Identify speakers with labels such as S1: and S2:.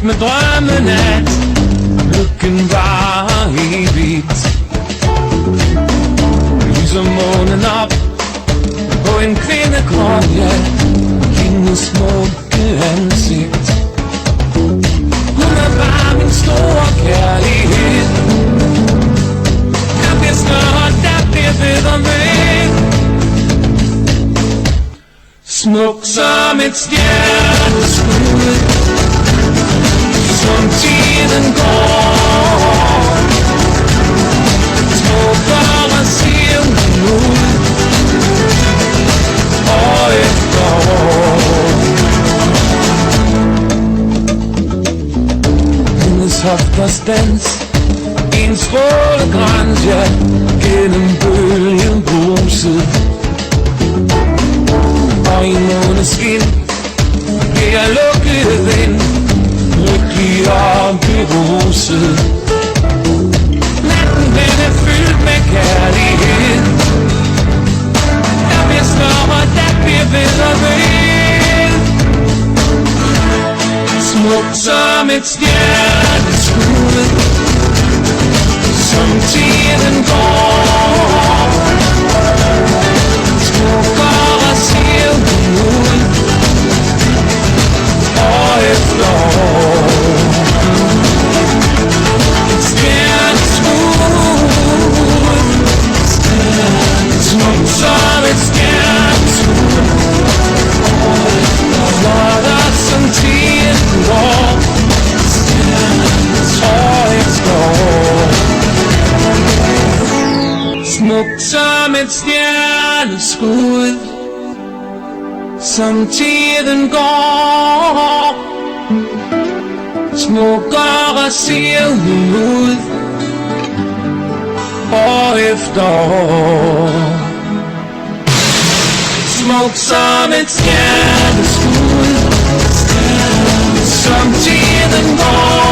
S1: med drømmen at lykken var evigt. Lyser månen op på en kvindekrop, ja, hendes smukke ansigt. Hun er bare min store kærlighed. Der bliver snart, der bliver bedre med. Smuk som et stjerneskud, som tiden går. Smukkere ser hun ud, år efter år. Hendes hofters dans, en strålegrænse, ja, gennem bølgen bruset. Og i måneskin bliver jeg lukket ind, lykkelig og beruset. Natten den er fyldt med kærlighed. Der bliver større, der bliver bedre ved. Smuk som et stjerneskud, som tiden går. Smukkere ser hun ud, år efter år. Et stjerneskud, smuk som et stjerneskud, flottere som tiden går, år efter år. Smuk som et stjerneskud, som tiden går. Smukkere ser hun ud, år efter år. Smuk som et stjerneskud, som tiden går.